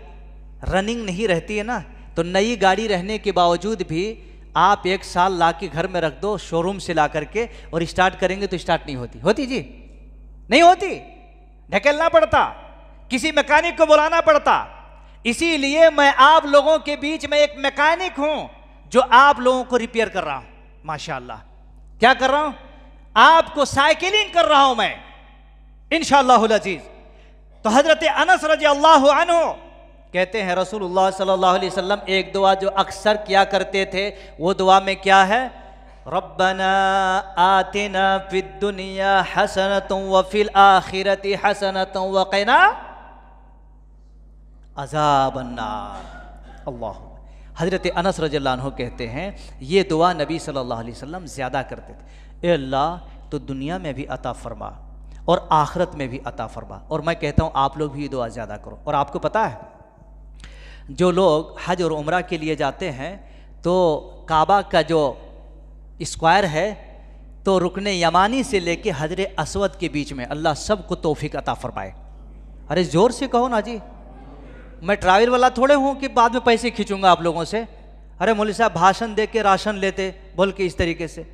रनिंग नहीं रहती है ना, तो नई गाड़ी रहने के बावजूद भी आप 1 साल ला के घर में रख दो शोरूम से ला करके, और स्टार्ट करेंगे तो स्टार्ट नहीं होती। होती जी? नहीं होती, ढकेलना पड़ता, किसी मैकेनिक को बुलाना पड़ता। इसीलिए मैं आप लोगों के बीच में एक मैकेनिक हूं जो आप लोगों को रिपेयर कर रहा हूं। माशाअल्लाह, क्या कर रहा हूं? आपको साइकिलिंग कर रहा हूं मैं इंशाअल्लाहुल अजीज। तो हजरत अनस रज़ी अल्लाह अन्हु कहते हैं रसूलुल्लाह सल्लल्लाहु अलैहि वसल्लम एक दुआ जो अक्सर किया करते थे, वो दुआ में क्या है? रब्बना आतिना फिद दुनिया हसनतुन व फिल आखिरति हसनतुन व क़िना अज़ाबन्नार। अल्लाह। हज़रत अनस रज़ियल्लाहु अन्हु कहते हैं ये दुआ नबी सल्लल्लाहु अलैहि वसल्लम ज़्यादा करते थे, ए अल्लाह तो दुनिया में भी अता फरमा और आखिरत में भी अता फरमा। और मैं कहता हूँ आप लोग भी ये दुआ ज़्यादा करो। और आपको पता है जो लोग हज और उम्रा के लिए जाते हैं तो काबा का जो स्क्वायर है, तो रुकने यमानी से लेके हजर असवद के बीच में अल्लाह सबको तौफीक अता फरमाए। अरे ज़ोर से कहो ना जी, मैं ट्रैवल वाला थोड़े हूँ कि बाद में पैसे खींचूंगा आप लोगों से। अरे मौलवी साहब भाषण दे के राशन लेते बोल के इस तरीके से।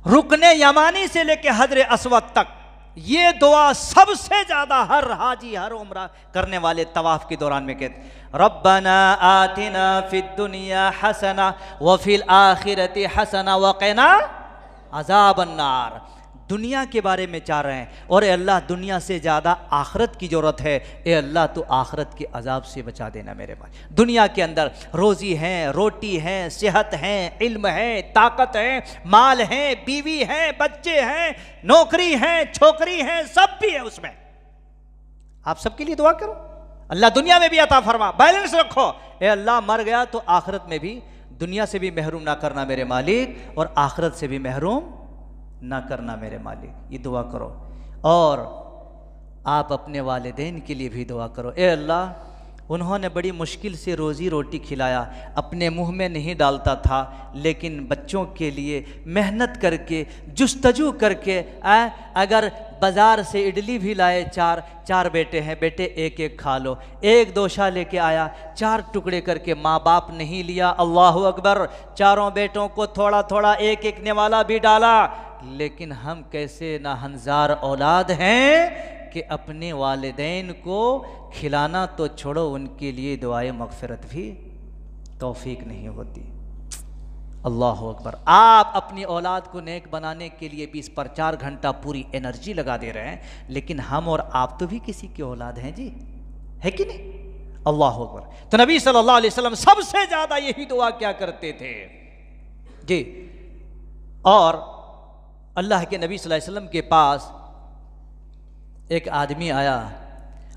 रुकने यमानी से लेके हजर असवद तक ये दुआ सबसे ज़्यादा हर हाजी हर उम्रा करने वाले तवाफ़ के दौरान में कहते, रब्बना आतिना फिद दुनिया हसना व फिल आखिरति हसना व क़िना अज़ाबन्नार। दुनिया के बारे में चाह रहे हैं और ए अल्लाह दुनिया से ज़्यादा आखिरत की ज़रूरत है। ए अल्लाह तो आखिरत के अजाब से बचा देना मेरे भाई। दुनिया के अंदर रोज़ी है, रोटी है, सेहत है, इल्म है, ताकत है, माल है, बीवी है, बच्चे हैं, नौकरी है, छोकरी है, सब भी है उसमें। आप सबके लिए दुआ करो अल्लाह दुनिया में भी अता फरमा, बैलेंस रखो। ए अल्लाह मर गया तो आखिरत में भी दुनिया से भी महरूम ना करना मेरे मालिक, और आखिरत से भी महरूम ना करना मेरे मालिक। ये दुआ करो। और आप अपने वालिदैन के लिए भी दुआ करो। ए अल्लाह उन्होंने बड़ी मुश्किल से रोज़ी रोटी खिलाया, अपने मुंह में नहीं डालता था, लेकिन बच्चों के लिए मेहनत करके जुस्तजू करके अगर बाज़ार से इडली भी लाए, चार बेटे हैं, बेटे एक एक खा लो, एक दोशा लेके आया, 4 टुकड़े करके, माँ बाप नहीं लिया, अल्लाह अकबर, चारों बेटों को थोड़ा थोड़ा एक एक निवाला भी डाला, लेकिन हम कैसे नाहंजार औलाद हैं कि अपने वालिदैन को खिलाना तो छोड़ो, उनके लिए दुआए मग़फ़िरत भी तौफीक नहीं होती। अल्लाह अकबर। आप अपनी औलाद को नेक बनाने के लिए भी इस पर 4 घंटा पूरी एनर्जी लगा दे रहे हैं, लेकिन हम और आप तो भी किसी की औलाद हैं जी, है कि नहीं? अल्लाह अकबर। तो नबी सल्लल्लाहु अलैहि वसल्लम सबसे ज़्यादा यही दुआ क्या करते थे जी। और अल्लाह के नबी सल्लल्लाहु अलैहि वसल्लम के पास एक आदमी आया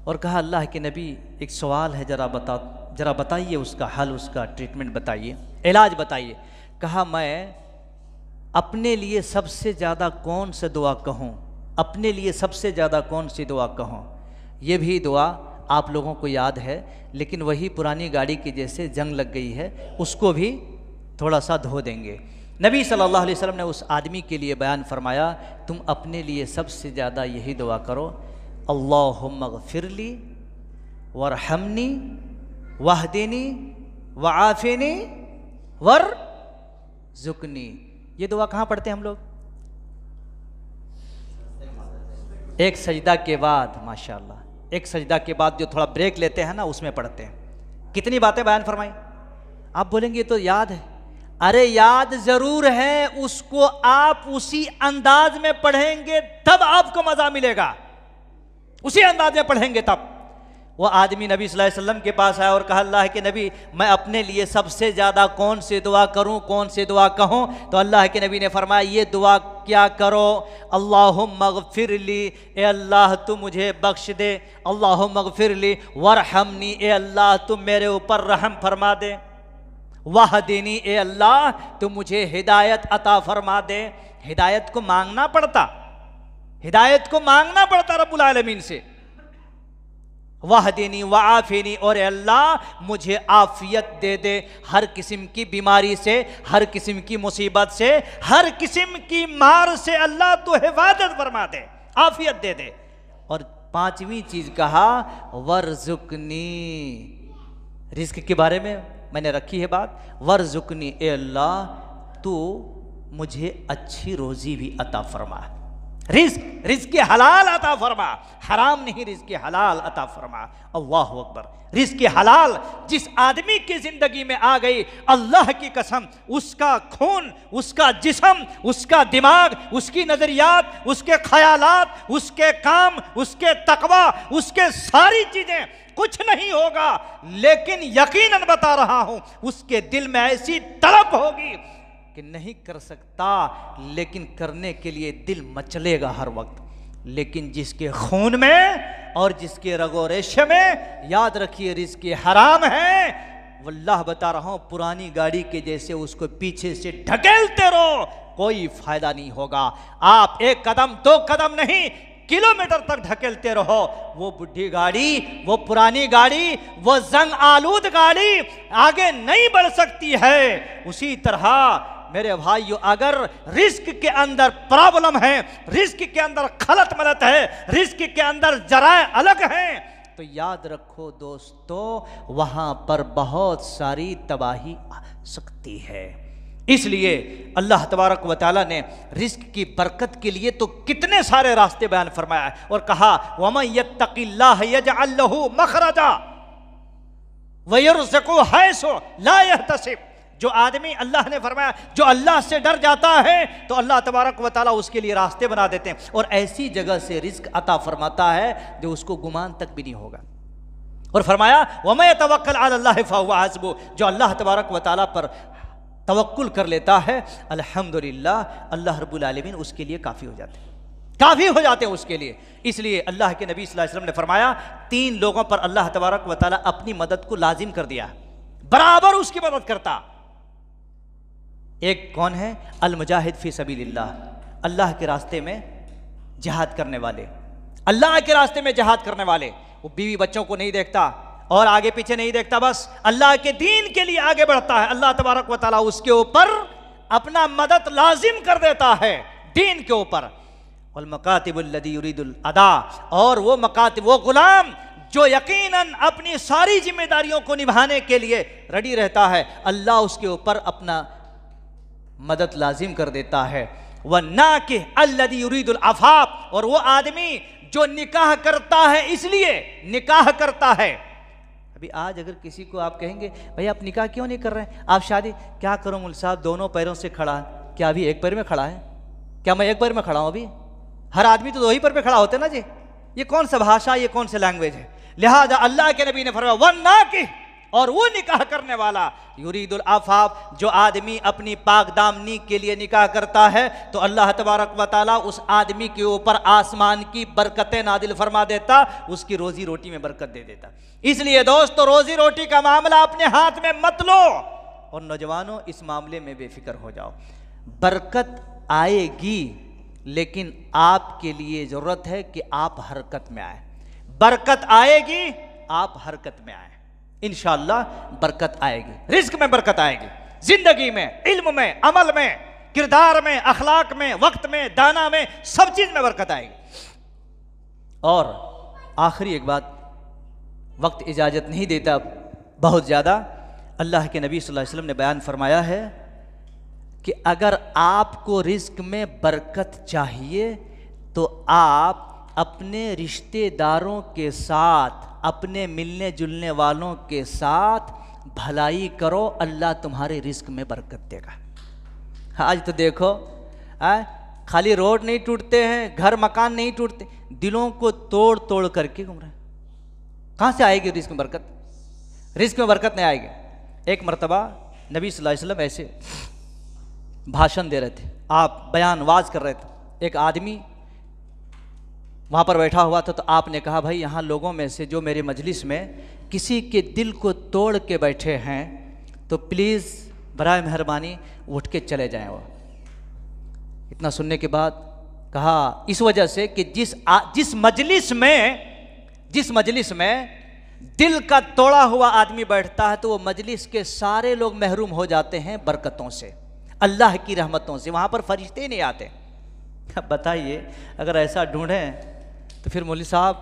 और कहा, अल्लाह के नबी एक सवाल है, ज़रा बताइए उसका हल, उसका ट्रीटमेंट बताइए, इलाज बताइए। कहा, मैं अपने लिए सबसे ज़्यादा कौन सी दुआ कहूँ, अपने लिए सबसे ज़्यादा कौन सी दुआ कहूँ? ये भी दुआ आप लोगों को याद है, लेकिन वही पुरानी गाड़ी की जैसे जंग लग गई है, उसको भी थोड़ा सा धो देंगे। नबी सल्लल्लाहु अलैहि वसल्लम ने उस आदमी के लिए बयान फरमाया, तुम अपने लिए सबसे ज़्यादा यही दुआ करो, अल्लाहुम्मा ग़फ़िरली वरहमनी वहदिनी वआफ़िनी वरज़ुक़नी। ये दुआ कहाँ पढ़ते हैं हम लोग? एक सजदा के बाद, माशाअल्लाह, एक सजदा के बाद जो थोड़ा ब्रेक लेते हैं ना, उसमें पढ़ते हैं। कितनी बातें बयान फरमाई? आप बोलेंगे तो याद है। अरे याद जरूर है, उसको आप उसी अंदाज में पढ़ेंगे तब आपको मजा मिलेगा, उसी अंदाज में पढ़ेंगे तब। वो आदमी नबी सल्लल्लाहु अलैहि वसल्लम के पास आया और कहा, अल्लाह के नबी, मैं अपने लिए सबसे ज़्यादा कौन सी दुआ करूं, कौन सी दुआ कहूं? तो अल्लाह के नबी ने फरमाया, ये दुआ क्या करो, अल्लाहुम्मा ग़फ़िरली, ए अल्लाह तू मुझे बख्श दे, अल्लाहुम्मा ग़फ़िरली वरहमनी, ए अल्लाह तू मेरे ऊपर रहम फरमा दे, वहदिनी, ए अल्लाह तू मुझे हिदायत अता फरमा दे। हिदायत को मांगना पड़ता, हिदायत को मांगना पड़ता रब्बुल आलमीन से। वहदिनी वआफ़िनी, और अल्लाह मुझे आफ़ियत दे दे हर किस्म की बीमारी से, हर किस्म की मुसीबत से, हर किस्म की मार से अल्लाह तो हिफाजत फरमा दे, आफ़ियत दे दे। और 5वीं चीज़ कहा, वरज़ुक़नी, रिज़्क़ के बारे में मैंने रखी है बात, वरज़ुक़नी, ए अल्लाह तू मुझे अच्छी रोज़ी भी अता फरमा, रिज़्क़ हलाल अता फरमा, हराम नहीं, रिज़्क़ हलाल अता फरमा। अल्लाह अकबर। रिज़्क़ हलाल जिस आदमी की ज़िंदगी में आ गई, अल्लाह की कसम, उसका खून, उसका जिस्म, उसका दिमाग, उसकी नज़रियात, उसके ख़यालात, उसके काम, उसके तक़वा, उसके सारी चीज़ें, कुछ नहीं होगा, लेकिन यकीनन बता रहा हूँ उसके दिल में ऐसी तड़प होगी कि नहीं कर सकता, लेकिन करने के लिए दिल मचलेगा हर वक्त। लेकिन जिसके खून में और जिसके रगो रेशे में, याद रखिए, रिज़्क़ हराम है, वल्लाह बता रहा हूं, पुरानी गाड़ी के जैसे उसको पीछे से ढकेलते रहो, कोई फायदा नहीं होगा। आप 1 कदम 2 कदम नहीं, किलोमीटर तक ढकेलते रहो, वो बुढ़ी गाड़ी, वो पुरानी गाड़ी, वो जंग आलूद गाड़ी आगे नहीं बढ़ सकती है। उसी तरह मेरे भाइयों, अगर रिज़्क़ के अंदर प्रॉब्लम है, रिज़्क़ के अंदर खलत मलत है, रिज़्क़ के अंदर जराए अलग हैं, तो याद रखो दोस्तों, वहां पर बहुत सारी तबाही आ सकती है। इसलिए अल्लाह तबारक व तआला ने रिज़्क़ की बरकत के लिए तो कितने सारे रास्ते बयान फरमाया और कहा, वमन यत्तक़िल्लाह यजअल लहू मखरजा व यरज़ुक़हु हैसु ला यहतसिब। जो आदमी, अल्लाह ने फरमाया, जो अल्लाह से डर जाता है तो अल्लाह तबारक व तआला उसके लिए रास्ते बना देते हैं और ऐसी जगह से रिज़्क़ अता फरमाता है जो उसको गुमान तक भी नहीं होगा। और फरमाया, वमन यतवक्कल अलल्लाहि फहुवा हस्बुह, जो अल्लाह तबारक व तआला पर तवक्कुल कर लेता है, अल्हम्दुलिल्लाह, अल्लाह रब्बुल आलमीन उसके लिए काफ़ी हो जाते हैं, काफ़ी हो जाते हैं उसके लिए। इसलिए अल्लाह के नबी सल्लल्लाहु अलैहि वसल्लम ने फरमाया, 3 लोगों पर अल्लाह तबारक व तआला अपनी मदद को लाजिम कर दिया, बराबर उसकी मदद करता। एक कौन है? अल मुजाहिद फ़ी सबीलिल्लाह, अल्लाह के रास्ते में जिहाद करने वाले, अल्लाह के रास्ते में जिहाद करने वाले। वो बीवी बच्चों को नहीं देखता और आगे पीछे नहीं देखता, बस अल्लाह के दीन के लिए आगे बढ़ता है। अल्लाह तबारक व तआला उसके ऊपर अपना मदद लाजिम कर देता है दीन के ऊपर। वल मकातिबुल लदी युरीदुल अदा, और वो मकातिब, वो गुलाम जो यकीनन अपनी सारी जिम्मेदारियों को निभाने के लिए रेडी रहता है, अल्लाह उसके ऊपर अपना मदद लाजिम कर देता है। वन्नाकिह अल्लज़ी युरीदुल अफ़ाफ़, और वो आदमी जो निकाह करता है इसलिए निकाह करता है। अभी आज अगर किसी को आप कहेंगे भाई आप निकाह क्यों नहीं कर रहे हैं, आप शादी, क्या करूं मुल्क साहब, दोनों पैरों से खड़ा है। क्या अभी एक पैर में खड़ा है? क्या मैं एक पैर में खड़ा हूं? अभी हर आदमी तो दो ही पैर पे खड़ा होते ना जी। ये कौन सा भाषा, ये कौन सा लैंग्वेज है? लिहाजा अल्लाह के नबी ने फरमाया वन्नाकिह, और वो निकाह करने वाला, युरीदुल आफाफ, जो आदमी अपनी पाक दामनी के लिए निकाह करता है तो अल्लाह तबारक व तआला उस आदमी के ऊपर आसमान की बरकतें नादिल फरमा देता, उसकी रोजी रोटी में बरकत दे देता। इसलिए दोस्तों, रोजी रोटी का मामला अपने हाथ में मत लो, और नौजवानों इस मामले में बेफिक्र हो जाओ। बरकत आएगी, लेकिन आपके लिए जरूरत है कि आप हरकत में आए। बरकत आएगी, आप हरकत में आए, इंशाअल्लाह बरकत आएगी। रिस्क में बरकत आएगी, जिंदगी में, इल्म में, अमल में, किरदार में, अखलाक में, वक्त में, दाना में, सब चीज में बरकत आएगी। और आखिरी एक बात, वक्त इजाजत नहीं देता बहुत ज़्यादा, अल्लाह के नबी सल्लल्लाहु अलैहि वसल्लम ने बयान फरमाया है कि अगर आपको रिस्क में बरकत चाहिए तो आप अपने रिश्तेदारों के साथ, अपने मिलने जुलने वालों के साथ भलाई करो, अल्लाह तुम्हारे रिस्क में बरकत देगा। आज तो देखो खाली रोड नहीं टूटते हैं, घर मकान नहीं टूटते, दिलों को तोड़ तोड़ करके घूम रहे हैं। कहाँ से आएगी रिस्क में बरकत? रिस्क में बरकत नहीं आएगी। एक मरतबा नबी सल्लल्लाहु अलैहि वसल्लम ऐसे भाषण दे रहे थे, आप बयान वाज कर रहे थे। एक आदमी वहाँ पर बैठा हुआ था, तो आपने कहा भाई यहाँ लोगों में से जो मेरे मजलिस में किसी के दिल को तोड़ के बैठे हैं तो प्लीज़ बराए मेहरबानी उठ के चले जाएं। वो इतना सुनने के बाद कहा इस वजह से कि जिस मजलिस में दिल का तोड़ा हुआ आदमी बैठता है तो वो मजलिस के सारे लोग महरूम हो जाते हैं बरकतों से, अल्लाह की रहमतों से। वहाँ पर फरिश्ते ही नहीं आते। अब बताइए, अगर ऐसा ढूंढें तो फिर मौलवी साहब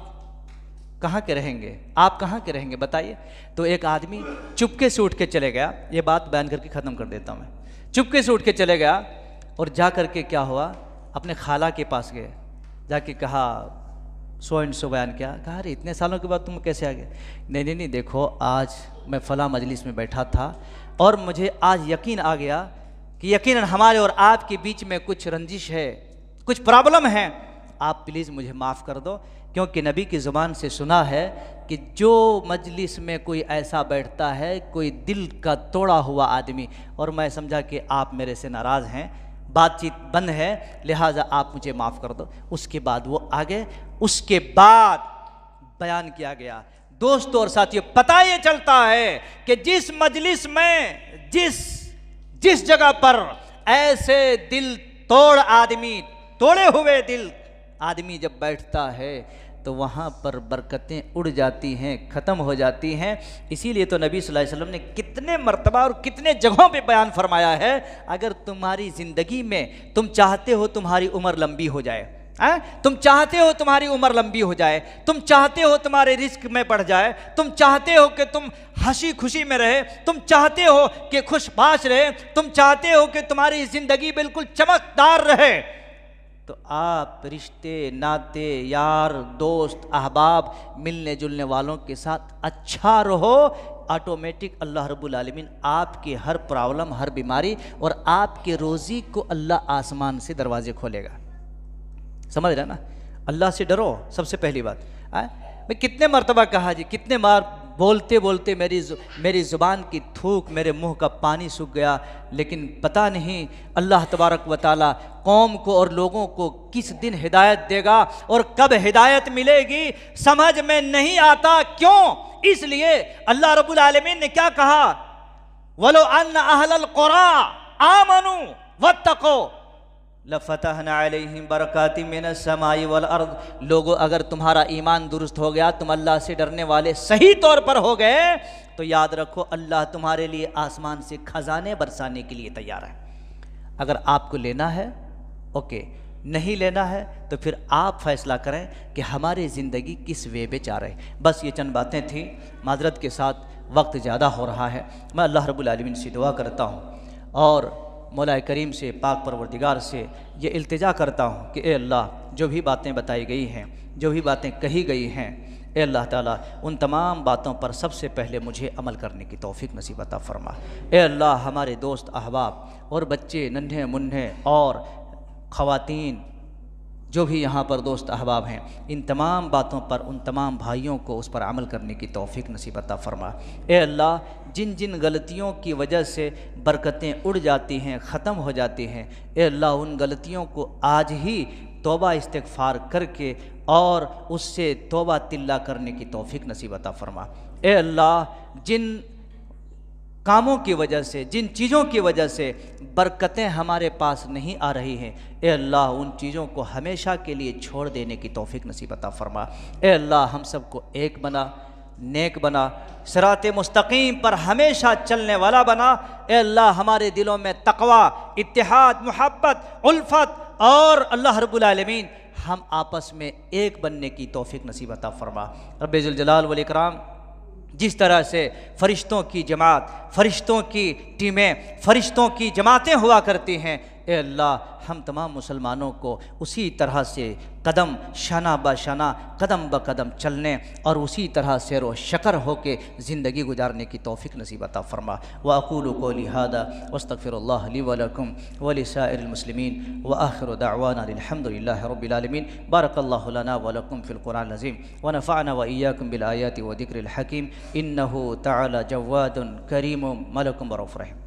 कहाँ के रहेंगे, आप कहाँ के रहेंगे बताइए। तो एक आदमी चुपके से उठ के चले गया, ये बात बयान करके ख़त्म कर देता हूँ मैं। चुपके से उठ के चले गया और जा करके क्या हुआ, अपने खाला के पास गए, जाके कहा सो एंड सो बयान किया। कहा अरे इतने सालों के बाद तुम कैसे आ गए? नहीं, देखो आज मैं फ़लाँ मजलिस में बैठा था और मुझे आज यकीन आ गया कि यकीनन हमारे और आपके बीच में कुछ रंजिश है, कुछ प्रॉब्लम है, आप प्लीज़ मुझे माफ़ कर दो। क्योंकि नबी की ज़ुबान से सुना है कि जो मजलिस में कोई ऐसा बैठता है, कोई दिल का तोड़ा हुआ आदमी, और मैं समझा कि आप मेरे से नाराज़ हैं, बातचीत बंद है, लिहाजा आप मुझे माफ़ कर दो। उसके बाद वो आगे, उसके बाद बयान किया गया। दोस्तों और साथियों, पता ये चलता है कि जिस मजलिस में, जिस जगह पर ऐसे दिल तोड़ आदमी, तोड़े हुए दिल आदमी जब बैठता है तो वहाँ पर बरकतें उड़ जाती हैं, ख़त्म हो जाती हैं। इसीलिए तो नबी सल्लल्लाहु अलैहि वसल्लम ने कितने मर्तबा और कितने जगहों पे बयान फरमाया है, अगर तुम्हारी ज़िंदगी में तुम चाहते हो तुम्हारी उम्र लंबी हो जाए, तुम चाहते हो तुम्हारी उम्र लंबी हो जाए, तुम चाहते हो तुम्हारे रिस्क में बढ़ जाए, तुम चाहते हो कि तुम हंसी खुशी में रहे, तुम चाहते हो कि खुशबाश रहे, तुम चाहते हो कि तुम्हारी ज़िंदगी बिल्कुल चमकदार रहे, तो आप रिश्ते नाते, यार दोस्त अहबाब, मिलने जुलने वालों के साथ अच्छा रहो। ऑटोमेटिक अल्लाह रब्बुल आलमीन आपकी हर प्रॉब्लम, हर बीमारी और आपके रोज़ी को अल्लाह आसमान से दरवाजे खोलेगा। समझ रहे ना? अल्लाह से डरो, सबसे पहली बात। मैं कितने मरतबा कहा जी, कितने बार बोलते बोलते मेरी ज़ुबान की थूक, मेरे मुंह का पानी सूख गया, लेकिन पता नहीं अल्लाह तबारक व तआला कौम को और लोगों को किस दिन हिदायत देगा और कब हिदायत मिलेगी समझ में नहीं आता। क्यों? इसलिए अल्लाह रब्बुल आलमीन ने क्या कहा, वलो अन्न अहलल क़ुरा आमनू वत्तक़ू लफ़तहना अलैहिम बरकातिम मिनस समाई वल अर्द। लोगों, अगर तुम्हारा ईमान दुरुस्त हो गया, तुम अल्लाह से डरने वाले सही तौर पर हो गए, तो याद रखो अल्लाह तुम्हारे लिए आसमान से खजाने बरसाने के लिए तैयार है। अगर आपको लेना है ओके, नहीं लेना है तो फिर आप फैसला करें कि हमारी ज़िंदगी किस वे पे जा रही। बस ये चंद बातें थी, माजरत के साथ वक्त ज़्यादा हो रहा है। मैं अल्लाह रब्बुल आलमीन से दुआ करता हूँ और मौला करीम से, पाक परवरदिगार से ये इल्तिजा करता हूँ कि ए अल्लाह, जो भी बातें बताई गई हैं, जो भी बातें कही गई हैं, ए अल्लाह ताला उन तमाम बातों पर सबसे पहले मुझे अमल करने की तौफीक नसीब अता फरमा। ए अल्लाह, हमारे दोस्त अहबाब और बच्चे, नन्हे मुन्ने और ख़वातीन जो भी यहाँ पर दोस्त अहबाब हैं, इन तमाम बातों पर, उन तमाम भाइयों को उस पर अमल करने की तौफीक नसीब अता फरमा। ए अल्लाह, जिन जिन गलतियों की वजह से बरकतें उड़ जाती हैं, ख़त्म हो जाती हैं, ए अल्लाह उन गलतियों को आज ही तौबा इस्तिग़फ़ार करके और उससे तौबा तिल्ला करने की तौफीक नसीब अता फरमा। ए अल्लाह, जिन कामों की वजह से, जिन चीज़ों की वजह से बरकतें हमारे पास नहीं आ रही हैं, ए अल्लाह उन चीज़ों को हमेशा के लिए छोड़ देने की तौफीक नसीब अता फरमा। ए अल्लाह, हम सबको एक बना, नेक बना, सिराते मुस्तकीम पर हमेशा चलने वाला बना। ए अल्लाह, हमारे दिलों में तक़वा, इत्तिहाद, मुहब्बत, उल्फत और अल्लाह रब्बुल आलमीन हम आपस में एक बनने की तौफीक नसीब अता फरमा। रब्बे ज़ुल जलाल वल इकराम, जिस तरह से फ़रिश्तों की जमात, फ़रिश्तों की टीमें, फ़रिश्तों की जमातें हुआ करती हैं, ए अल्लाह हम तमाम मुसलमानों को उसी तरह से कदम शाना ब शाना, कदम ब कदम चलने और उसी तरह से रो शकर होके ज़िंदगी गुजारने की तौफीक नसीब अता फरमा। व अक़ूलु क़ौली हादा वस्तग़फ़िरुल्लाह ली व लकुम व लिसाइरिल मुस्लिमीन व आखिरु दअवाना अल्हम्दुलिल्लाहि रब्बिल आलमीन। बारकल्लाहु लना व लकुम फ़िल क़ुरआनिल अज़ीम व नफ़अना व इय्याकुम बिल आयाति व ज़िक्रिल हकीम। इन्नहु तआला जव्वादुन करीमुम मलकुम व रऊफ़ुर रहीम।